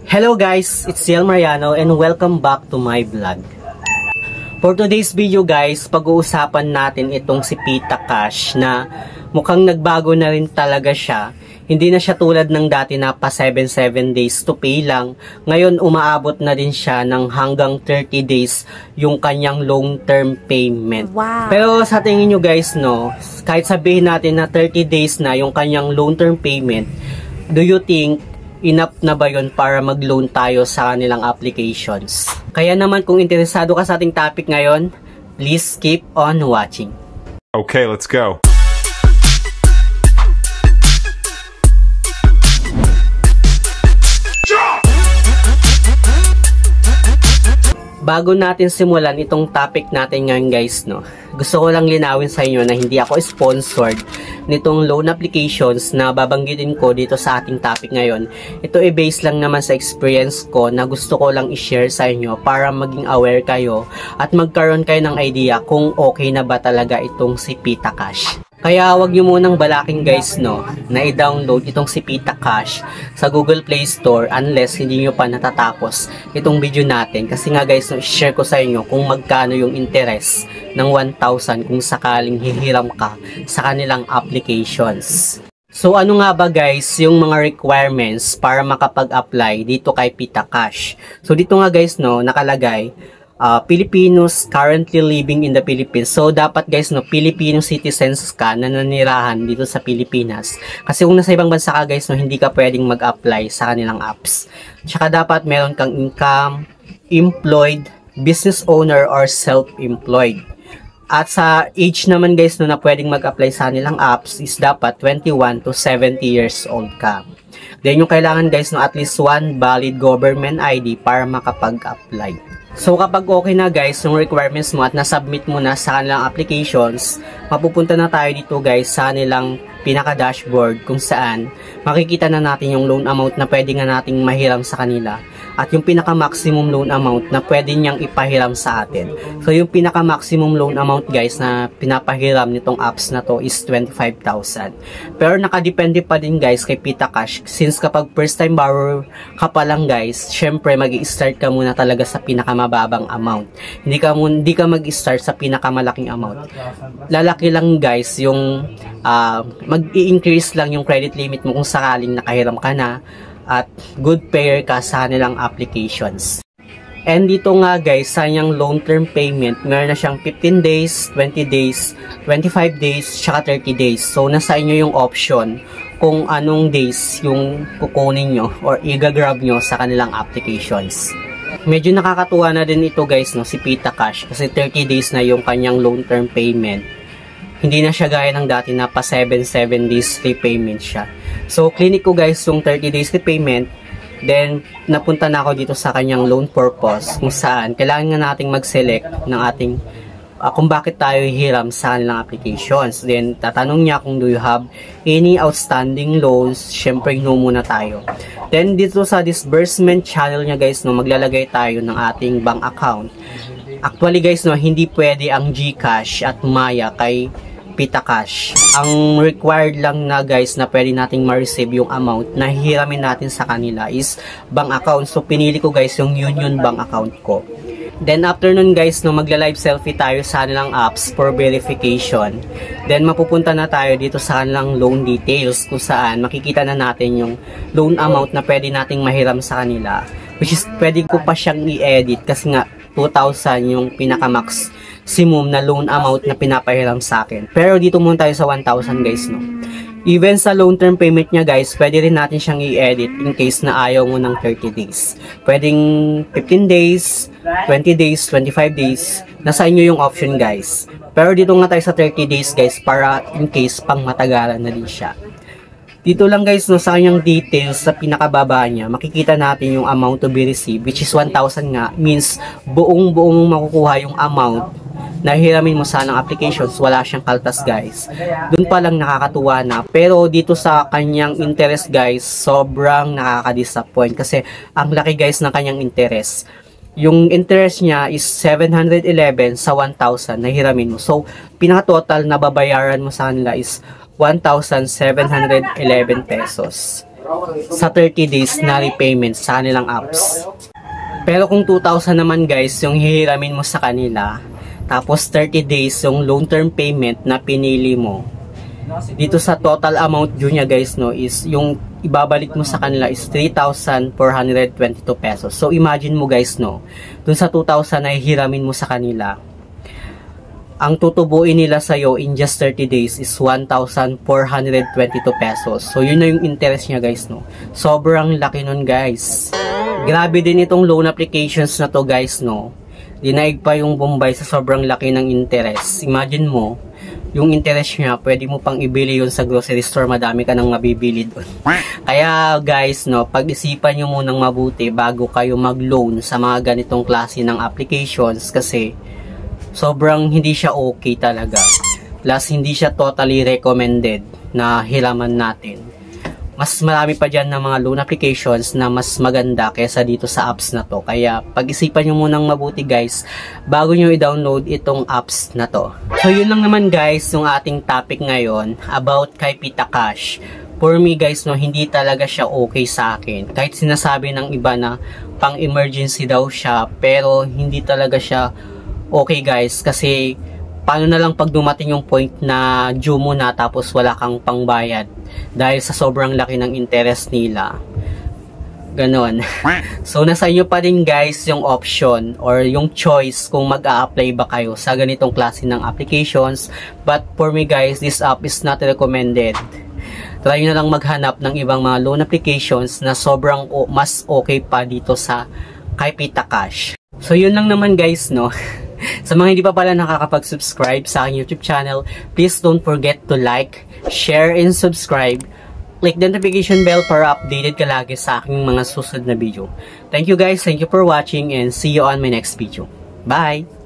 Hello guys, it's Ciel Mariano and welcome back to my vlog. For today's video guys, pag-uusapan natin itong si Pita Cash na mukhang nagbago na rin talaga siya. Hindi na siya tulad ng dati na pa 7 days to pay lang. Ngayon umaabot na din siya ng hanggang 30 days yung kanyang long-term payment. Wow. Pero sa tingin nyo guys, no, kahit sabihin natin na 30 days na yung kanyang long-term payment, do you think enough na ba yun para mag-loan tayo sa kanilang applications? Kaya naman kung interesado ka sa ating topic ngayon, please keep on watching. Okay, let's go. Bago natin simulan itong topic natin ngayon guys, no, gusto ko lang linawin sa inyo na hindi ako sponsored nitong loan applications na babanggitin ko dito sa ating topic ngayon. Ito ay based lang naman sa experience ko na gusto ko lang i-share sa inyo para maging aware kayo at magkaroon kayo ng idea kung okay na ba talaga itong si Pita Cash. Kaya wag nyo munang balaking guys, no, na i-download itong si Pita Cash sa Google Play Store unless hindi nyo pa natatapos itong video natin. Kasi nga guys, no, share ko sa inyo kung magkano yung interest ng 1,000 kung sakaling hihiram ka sa kanilang applications. So ano nga ba guys yung mga requirements para makapag-apply dito kay Pita Cash? So dito nga guys, no, nakalagay Filipinos currently living in the Philippines. So dapat guys, no, Filipino citizens ka na nanirahan dito sa Pilipinas. Kasi kung nasa ibang bansa ka guys, no, hindi ka pwedeng mag-apply sa kanilang apps. Tsaka dapat meron kang income, employed, business owner or self-employed. At sa age naman guys, no, na pwedeng mag-apply sa kanilang apps is dapat 21 to 70 years old ka. Then yung kailangan guys, no, at least one valid government ID para makapag-apply. So kapag okay na guys yung requirements mo at nasubmit mo na sa kanilang applications, mapupunta na tayo dito guys sa kanilang pinaka-dashboard kung saan makikita na natin yung loan amount na pwede nga nating mahiram sa kanila at yung pinaka-maximum loan amount na pwede niyang ipahiram sa atin. So yung pinaka-maximum loan amount guys na pinapahiram nitong apps na to is 25,000. Pero nakadepende pa din guys kay Pita Cash since kapag first time borrower ka pa lang guys, syempre mag-i-start ka muna talaga sa pinakamababang amount. Hindi ka mag-i-start sa pinakamalaking amount. Lalaki lang guys yung mag-i-increase lang yung credit limit mo kung sakaling nakahiram ka na at good payer ka sa kanilang applications. And dito nga guys, sa kanyang long-term payment, meron na siyang 15 days, 20 days, 25 days, tsaka 30 days. So nasa inyo yung option kung anong days yung kukunin nyo or i-grab nyo sa kanilang applications. Medyo nakakatuwa na din ito guys, no, si Pita Cash kasi 30 days na yung kanyang long-term payment. Hindi na siya gaya ng dati na pa 7 days repayment siya. So, clinic ko guys yung 30 days repayment. Then, napunta na ako dito sa kanyang loan purpose kung saan kailangan nga nating mag-select ng ating kung bakit tayo hihiram sa kanilang applications. Then, tatanong niya kung do you have any outstanding loans. Siyempre, no muna tayo. Then, dito sa disbursement channel niya guys, no, maglalagay tayo ng ating bank account. Actually guys, no, hindi pwede ang GCash at Maya kay Pita Cash. Ang required lang na guys na pwede nating ma-receive yung amount na hihiramin natin sa kanila is bank account. So pinili ko guys yung Union Bank account ko. Then after nun guys, no, magla-live selfie tayo sa kanilang apps for verification. Then mapupunta na tayo dito sa kanilang loan details kung saan makikita na natin yung loan amount na pwede nating mahiram sa kanila. Which is pwede ko pa siyang i-edit kasi nga 2,000 yung pinaka-maximum na loan amount na pinapahiram sa akin. Pero dito muna tayo sa 1,000 guys, no. Even sa long term payment niya guys, pwede rin natin siyang i-edit in case na ayaw mo ng 30 days. Pwedeng 15 days, 20 days, 25 days. Nasa inyo yung option guys. Pero dito nga tayo sa 30 days guys para in case pang matagalan na din siya. Dito lang guys, no, sa kanyang details sa pinakababa niya, makikita natin yung amount to be received, which is 1,000 nga. Means, buong makukuha yung amount na hiramin mo sa ng applications, wala siyang kaltas guys. Doon pa lang nakakatuwa na. Pero dito sa kanyang interest guys, sobrang nakaka-disappoint kasi ang laki guys ng kanyang interest. Yung interest niya is 711 sa 1,000 na hiramin mo. So, pinaka-total na babayaran mo sa kanila is 1,711 pesos. sa 30 days na repayment sa kanilang apps. Pero kung 2,000 naman guys yung hihiramin mo sa kanila, tapos 30 days yung long term payment na pinili mo, dito sa total amount due niya guys no, is yung ibabalik mo sa kanila is 3,422 pesos. So imagine mo guys no, dun sa 2,000 na hihiramin mo sa kanila, ang tutubuin nila sa'yo in just 30 days is 1,422 pesos. So yun na yung interest niya guys no. Sobrang laki nun guys. Grabe din itong loan applications na to guys no. Dinaig pa yung Bombay sa sobrang laki ng interest. Imagine mo, yung interest niya, pwede mo pang ibili yun sa grocery store, madami ka nang mabibili doon. Kaya guys, no, pag-isipan nyo munang mabuti bago kayo mag-loan sa mga ganitong klase ng applications kasi sobrang hindi siya okay talaga. Plus, hindi siya totally recommended na hiraman natin. Mas marami pa dyan na mga loan applications na mas maganda kaysa dito sa apps na to. Kaya pag-isipan nyo munang mabuti guys bago nyo i-download itong apps na to. So yun lang naman guys yung ating topic ngayon about kay Pitacash. For me guys no, hindi talaga siya okay sa akin. Kahit sinasabi ng iba na pang emergency daw siya, pero hindi talaga siya okay guys. Kasi paano na lang pag dumating yung point na due mo na tapos wala kang pangbayad dahil sa sobrang laki ng interest nila. Ganon. So nasa inyo pa din guys yung option or yung choice kung mag-a-apply ba kayo sa ganitong klase ng applications. But for me guys, this app is not recommended. Try nyo na lang maghanap ng ibang mga loan applications na sobrang mas okay pa dito sa kay Pitacash. So yun lang naman guys no. Sa mga hindi pa pala nakakapag-subscribe sa aking YouTube channel, please don't forget to like, share, and subscribe. Click the notification bell para updated ka lagi sa aking mga susunod na video. Thank you guys, thank you for watching, and see you on my next video. Bye!